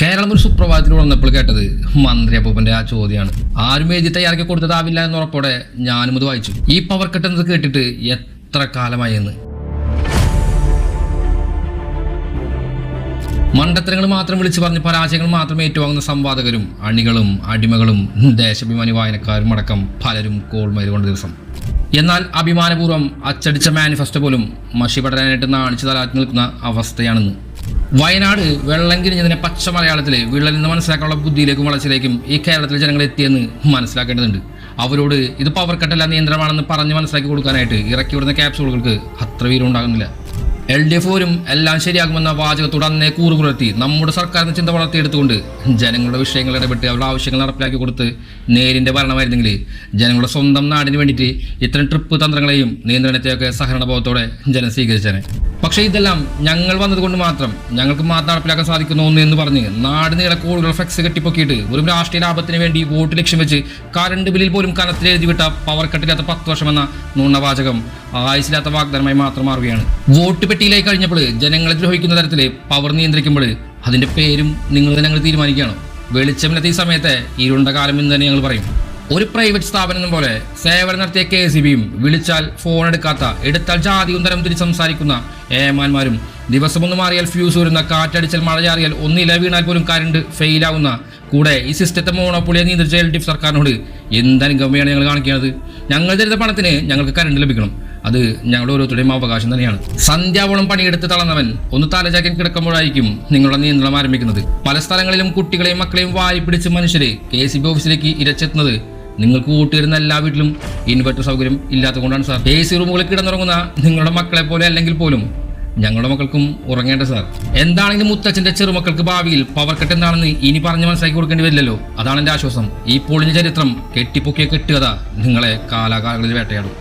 കേരളം ഒരു സുപ്രഭാതത്തിൽ വന്നപ്പോൾ കേട്ടത് മന്ത്രി അപ്പൂപ്പന്റെ ആ ചോദ്യമാണ്. ആരും എഴുതി തയ്യാറാക്കി കൊടുത്തതാവില്ല എന്ന് ഉറപ്പോടെ ഞാനും അത് വായിച്ചു. ഈ പവർ കട്ട് എന്നത് കേട്ടിട്ട് എത്ര കാലമായി എന്ന്. മണ്ടത്തരങ്ങൾ മാത്രം വിളിച്ചു പറഞ്ഞ് പരാജയങ്ങൾ മാത്രം ഏറ്റുവാങ്ങുന്ന സംവാദകരും അണികളും അടിമകളും ദേശാഭിമാനി വായനക്കാരും അടക്കം പലരും കോൾമയിൽ കൊണ്ട ദിവസം. എന്നാൽ അഭിമാനപൂർവ്വം അച്ചടിച്ച മാനിഫെസ്റ്റോ പോലും മഷി പടരാനായിട്ട് നാണിച്ചു തലാത്തി നിൽക്കുന്ന അവസ്ഥയാണെന്ന്. വയനാട് വെള്ളം കിരിഞ്ഞതിനെ പച്ച മലയാളത്തിൽ വിള്ളൽ നിന്ന് മനസ്സിലാക്കാനുള്ള ബുദ്ധിയിലേക്കും വളർച്ചയിലേക്കും ഈ കേരളത്തിലെ ജനങ്ങൾ എത്തിയെന്ന് മനസ്സിലാക്കേണ്ടതുണ്ട്. അവരോട് ഇത് പവർ കട്ടല്ല നിയന്ത്രണമാണെന്ന് പറഞ്ഞ് മനസ്സിലാക്കി കൊടുക്കാനായിട്ട് ഇറക്കി വിടുന്ന ക്യാപ്സൂളുകൾക്ക് അത്ര വീരം ഉണ്ടാകുന്നില്ല. LDF പോലും എല്ലാം ശരിയാകുമെന്ന വാചകത്തോട് അന്നേ കൂറുപുലർത്തി നമ്മുടെ സർക്കാരിന് ചിന്ത വളർത്തിയെടുത്തുകൊണ്ട് ജനങ്ങളുടെ വിഷയങ്ങൾ ഇടപെട്ട് അവരുടെ ആവശ്യങ്ങൾ നടപ്പിലാക്കി കൊടുത്ത് നേരിൻ്റെ ഭരണമായിരുന്നെങ്കിൽ ജനങ്ങളുടെ സ്വന്തം നാടിന് വേണ്ടിയിട്ട് ഇത്തരം ട്രിപ്പ് തന്ത്രങ്ങളെയും നിയന്ത്രണത്തെയൊക്കെ സഹകരണബോധത്തോടെ ജനം സ്വീകരിച്ചേനെ. പക്ഷേ ഇതെല്ലാം ഞങ്ങൾ വന്നതുകൊണ്ട് മാത്രം ഞങ്ങൾക്ക് മാത്രം നടപ്പിലാക്കാൻ സാധിക്കുന്ന ഒന്ന് എന്ന് പറഞ്ഞ് നാട് നീളെ കോടികൾ ഫ്ലെക്സ് കെട്ടിപ്പൊക്കിയിട്ട് ഒരു രാഷ്ട്രീയ ലാഭത്തിന് വേണ്ടി വോട്ട് ലക്ഷ്യം വെച്ച് കറണ്ട് ബില്ലിൽ പോലും കനത്തിൽ എഴുതി വിട്ട പവർ കട്ടില്ലാത്ത 10 വർഷമെന്ന നുണവാചകം ആയുസില്ലാത്ത വാഗ്ദാനമായി മാത്രം മാറുകയാണ്. വോട്ട് പെട്ടിയിലേക്ക് കഴിഞ്ഞപ്പോൾ ജനങ്ങളെ ദ്രോഹിക്കുന്ന തരത്തിൽ പവർ നിയന്ത്രിക്കുമ്പോൾ അതിന്റെ പേരും ഞങ്ങൾ തീരുമാനിക്കുകയാണ്. വെളിച്ചമില്ലാത്ത ഈ സമയത്തെ ഇരുണ്ട കാലം എന്ന് തന്നെ ഞങ്ങൾ പറയും. ഒരു പ്രൈവറ്റ് സ്ഥാപനം പോലെ സേവനം നടത്തിയ KCBയും വിളിച്ചാൽ ഫോൺ എടുത്താൽ ജാതിയും തരം തിരിച്ച് സംസാരിക്കുന്ന ഏമാന്മാരും ദിവസമൊന്ന് മാറിയാൽ ഫ്യൂസ് വരുന്ന കാറ്റടിച്ചാൽ മഴ ചാറിയാൽ ഒന്നില വീണാൽ പോലും കറണ്ട് ഫെയിലാവുന്ന കൂടെ ഈ സിസ്റ്റത്തെ മോണോപ്പൊളിയെ നിയന്ത്രിച്ച LDF സർക്കാരിനോട് എന്തനുഗമയാണ് ഞങ്ങൾ കാണിക്കുന്നത്. ഞങ്ങൾ തരുന്ന പണത്തിന് ഞങ്ങൾക്ക് കറണ്ട് ലഭിക്കണം. അത് ഞങ്ങളുടെ ഓരോരുത്തരുടെയും അവകാശം തന്നെയാണ്. സന്ധ്യാവോളം പണിയെടുത്ത് തളർന്നവൻ ഒന്ന് തലചാക്കൻ കിടക്കുമ്പോഴായിരിക്കും നിങ്ങളുടെ നിയന്ത്രണം ആരംഭിക്കുന്നത്. പല സ്ഥലങ്ങളിലും കുട്ടികളെയും മക്കളെയും വാരി പിടിച്ച് മനുഷ്യരെ KCB ഓഫീസിലേക്ക് ഇരച്ചെത്തുന്നത് നിങ്ങൾക്ക് കൂട്ടുവരുന്ന എല്ലാ വീട്ടിലും ഇൻവെർട്ടർ സൗകര്യം ഇല്ലാത്തതുകൊണ്ടാണ് സാർ. AC റൂമുകളിൽ കിടന്നുറങ്ങുന്ന നിങ്ങളുടെ മക്കളെ പോലെ അല്ലെങ്കിൽ പോലും ഞങ്ങളുടെ മക്കൾക്കും ഉറങ്ങേണ്ട സാർ. എന്താണെങ്കിലും മുത്തച്ഛന്റെ ചെറുമക്കൾക്ക് ഭാവിയിൽ പവർ കട്ട് എന്താണെന്ന് ഇനി പറഞ്ഞ് മനസ്സിലാക്കി കൊടുക്കേണ്ടി വരില്ലല്ലോ. അതാണ് എൻ്റെ ആശ്വാസം. ഈ പൊളിഞ്ഞ ചരിത്രം കെട്ടിപ്പൊക്കിയ കെട്ടുകഥ നിങ്ങളെ കാലാകാലങ്ങളിൽ വേട്ടയാടും.